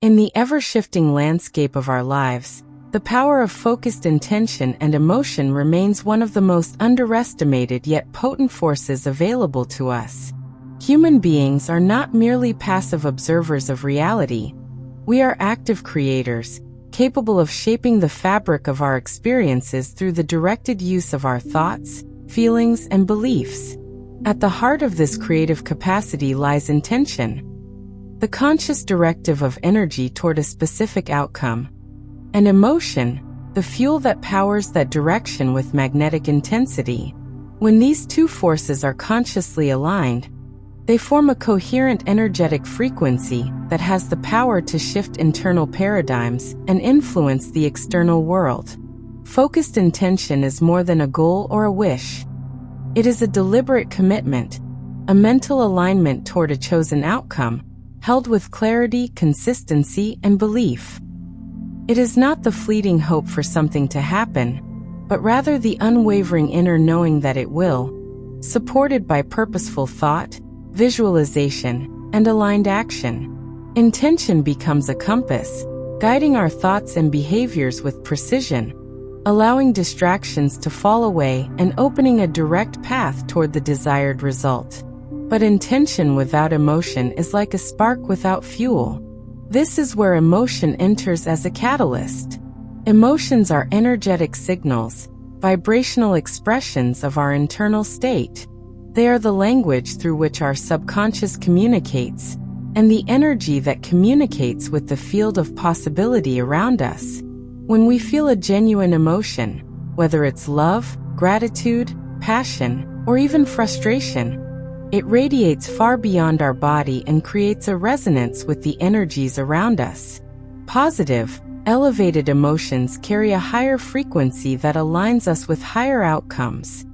In the ever-shifting landscape of our lives, the power of focused intention and emotion remains one of the most underestimated yet potent forces available to us. Human beings are not merely passive observers of reality. We are active creators, capable of shaping the fabric of our experiences through the directed use of our thoughts, feelings, and beliefs. At the heart of this creative capacity lies intention, the conscious directive of energy toward a specific outcome, and emotion, the fuel that powers that direction with magnetic intensity. When these two forces are consciously aligned, they form a coherent energetic frequency that has the power to shift internal paradigms and influence the external world. Focused intention is more than a goal or a wish. It is a deliberate commitment, a mental alignment toward a chosen outcome, held with clarity, consistency, and belief. It is not the fleeting hope for something to happen, but rather the unwavering inner knowing that it will, supported by purposeful thought, visualization, and aligned action. Intention becomes a compass, guiding our thoughts and behaviors with precision, allowing distractions to fall away and opening a direct path toward the desired result. But intention without emotion is like a spark without fuel. This is where emotion enters as a catalyst. Emotions are energetic signals, vibrational expressions of our internal state. They are the language through which our subconscious communicates, and the energy that communicates with the field of possibility around us. When we feel a genuine emotion, whether it's love, gratitude, passion, or even frustration, it radiates far beyond our body and creates a resonance with the energies around us. Positive, elevated emotions carry a higher frequency that aligns us with higher outcomes.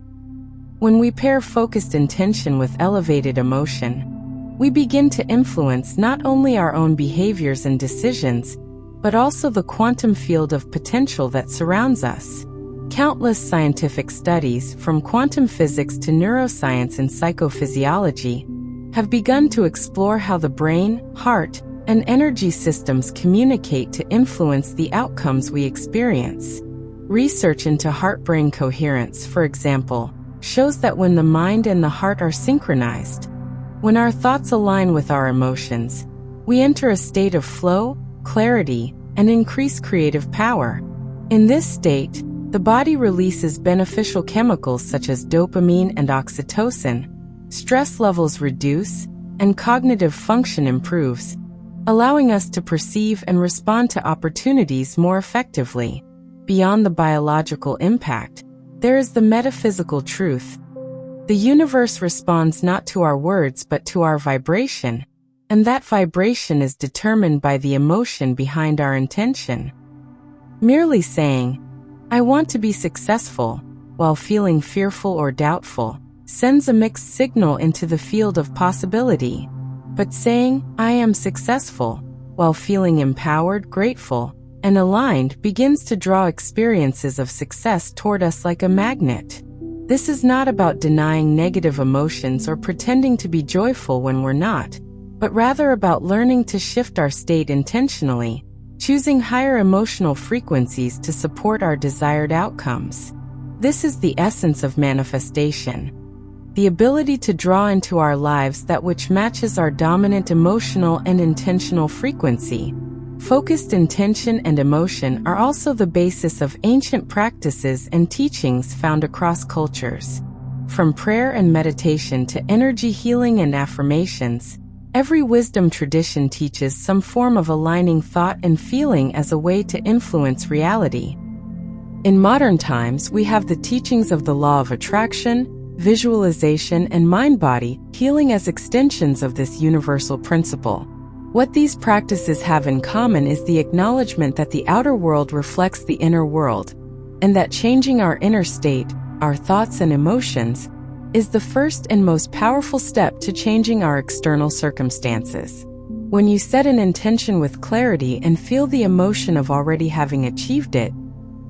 When we pair focused intention with elevated emotion, we begin to influence not only our own behaviors and decisions, but also the quantum field of potential that surrounds us. Countless scientific studies, from quantum physics to neuroscience and psychophysiology, have begun to explore how the brain, heart, and energy systems communicate to influence the outcomes we experience. Research into heart-brain coherence, for example, shows that when the mind and the heart are synchronized, when our thoughts align with our emotions, we enter a state of flow, clarity, and increased creative power. In this state, the body releases beneficial chemicals such as dopamine and oxytocin, stress levels reduce, and cognitive function improves, allowing us to perceive and respond to opportunities more effectively. Beyond the biological impact, there is the metaphysical truth. The universe responds not to our words but to our vibration, and that vibration is determined by the emotion behind our intention. Merely saying, "I want to be successful," while feeling fearful or doubtful, sends a mixed signal into the field of possibility. But saying, "I am successful," while feeling empowered, grateful, and aligned begins to draw experiences of success toward us like a magnet. This is not about denying negative emotions or pretending to be joyful when we're not, but rather about learning to shift our state intentionally, choosing higher emotional frequencies to support our desired outcomes. This is the essence of manifestation, the ability to draw into our lives that which matches our dominant emotional and intentional frequency. Focused intention and emotion are also the basis of ancient practices and teachings found across cultures. From prayer and meditation to energy healing and affirmations, every wisdom tradition teaches some form of aligning thought and feeling as a way to influence reality. In modern times, we have the teachings of the law of attraction, visualization, and mind-body healing as extensions of this universal principle. What these practices have in common is the acknowledgement that the outer world reflects the inner world, and that changing our inner state, our thoughts and emotions, is the first and most powerful step to changing our external circumstances. When you set an intention with clarity and feel the emotion of already having achieved it,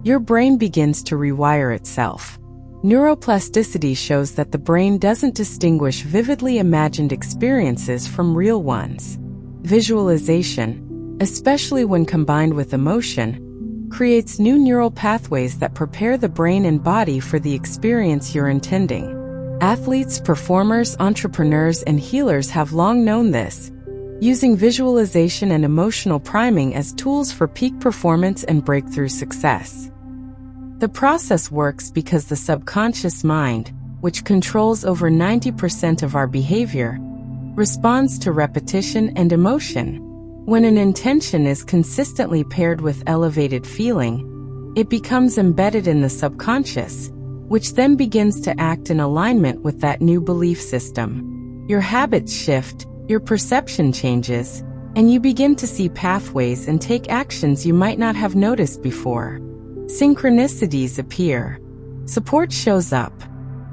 your brain begins to rewire itself. Neuroplasticity shows that the brain doesn't distinguish vividly imagined experiences from real ones. Visualization, especially when combined with emotion, creates new neural pathways that prepare the brain and body for the experience you're intending. Athletes, performers, entrepreneurs, and healers have long known this, using visualization and emotional priming as tools for peak performance and breakthrough success. The process works because the subconscious mind, which controls over 90% of our behavior, responds to repetition and emotion. When an intention is consistently paired with elevated feeling, it becomes embedded in the subconscious, which then begins to act in alignment with that new belief system. Your habits shift, your perception changes, and you begin to see pathways and take actions you might not have noticed before. Synchronicities appear. Support shows up.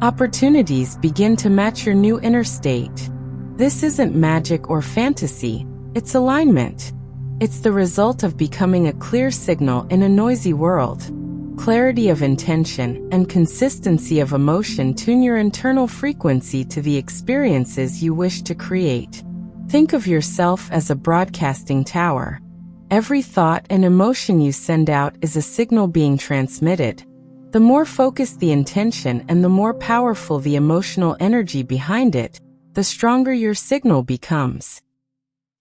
Opportunities begin to match your new inner state. This isn't magic or fantasy, it's alignment. It's the result of becoming a clear signal in a noisy world. Clarity of intention and consistency of emotion tune your internal frequency to the experiences you wish to create. Think of yourself as a broadcasting tower. Every thought and emotion you send out is a signal being transmitted. The more focused the intention and the more powerful the emotional energy behind it, the stronger your signal becomes.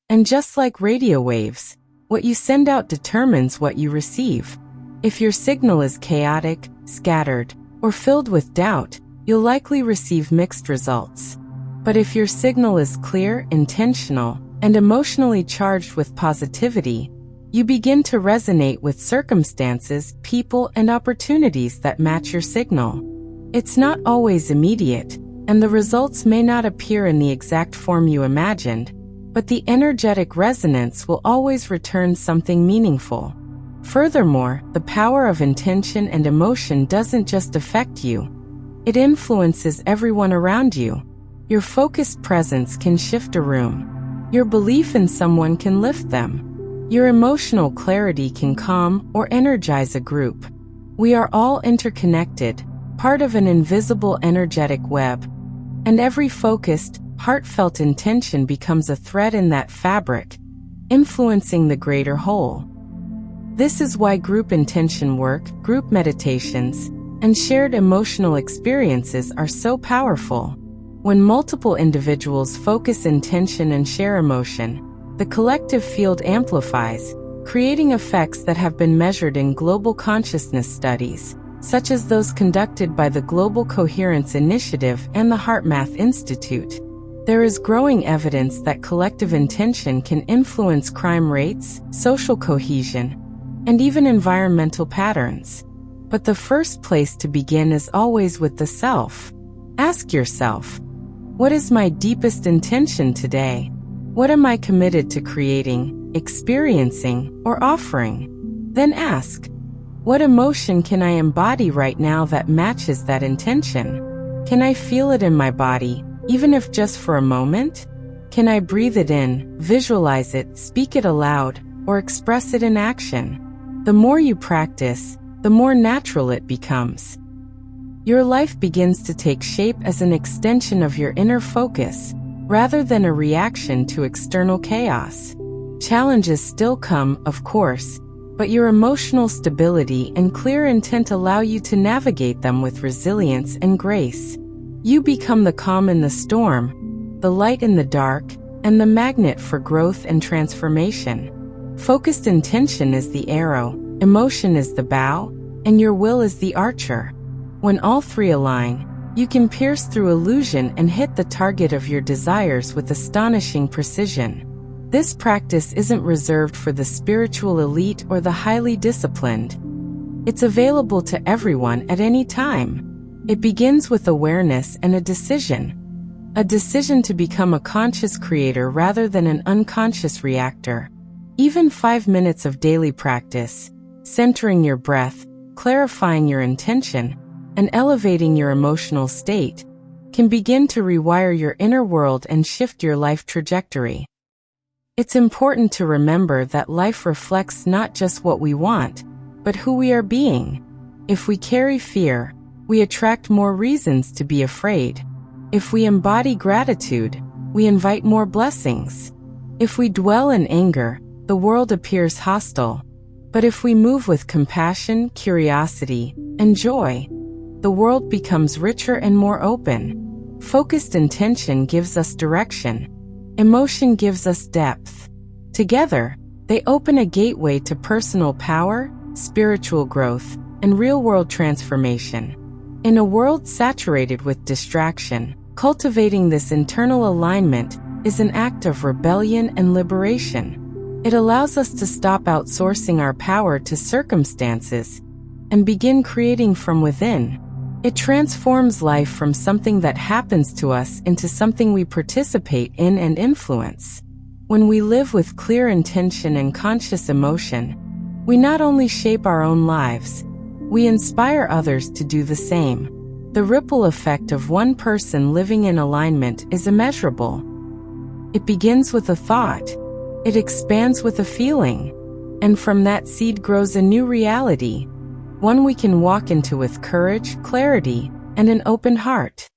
And just like radio waves, what you send out determines what you receive. If your signal is chaotic, scattered, or filled with doubt, you'll likely receive mixed results. But if your signal is clear, intentional, and emotionally charged with positivity, you begin to resonate with circumstances, people, and opportunities that match your signal. It's not always immediate, and the results may not appear in the exact form you imagined, but the energetic resonance will always return something meaningful. Furthermore, the power of intention and emotion doesn't just affect you. It influences everyone around you. Your focused presence can shift a room. Your belief in someone can lift them. Your emotional clarity can calm or energize a group. We are all interconnected, part of an invisible energetic web. And every focused, heartfelt intention becomes a thread in that fabric, influencing the greater whole. This is why group intention work, group meditations, and shared emotional experiences are so powerful. When multiple individuals focus intention and share emotion, the collective field amplifies, creating effects that have been measured in global consciousness studies, such as those conducted by the Global Coherence Initiative and the HeartMath Institute. There is growing evidence that collective intention can influence crime rates, social cohesion, and even environmental patterns. But the first place to begin is always with the self. Ask yourself, what is my deepest intention today? What am I committed to creating, experiencing, or offering? Then ask, what emotion can I embody right now that matches that intention? Can I feel it in my body, even if just for a moment? Can I breathe it in, visualize it, speak it aloud, or express it in action? The more you practice, the more natural it becomes. Your life begins to take shape as an extension of your inner focus, rather than a reaction to external chaos. Challenges still come, of course, but your emotional stability and clear intent allow you to navigate them with resilience and grace. You become the calm in the storm, the light in the dark, and the magnet for growth and transformation. Focused intention is the arrow, emotion is the bow, and your will is the archer. When all three align, you can pierce through illusion and hit the target of your desires with astonishing precision. This practice isn't reserved for the spiritual elite or the highly disciplined. It's available to everyone at any time. It begins with awareness and a decision to become a conscious creator rather than an unconscious reactor. Even 5 minutes of daily practice, centering your breath, clarifying your intention, and elevating your emotional state, can begin to rewire your inner world and shift your life trajectory. It's important to remember that life reflects not just what we want, but who we are being. If we carry fear, we attract more reasons to be afraid. If we embody gratitude, we invite more blessings. If we dwell in anger, the world appears hostile. But if we move with compassion, curiosity, and joy, the world becomes richer and more open. Focused intention gives us direction. Emotion gives us depth. Together, they open a gateway to personal power, spiritual growth, and real-world transformation. In a world saturated with distraction, cultivating this internal alignment is an act of rebellion and liberation. It allows us to stop outsourcing our power to circumstances and begin creating from within. It transforms life from something that happens to us into something we participate in and influence. When we live with clear intention and conscious emotion, we not only shape our own lives, we inspire others to do the same. The ripple effect of one person living in alignment is immeasurable. It begins with a thought, it expands with a feeling, and from that seed grows a new reality, one we can walk into with courage, clarity, and an open heart.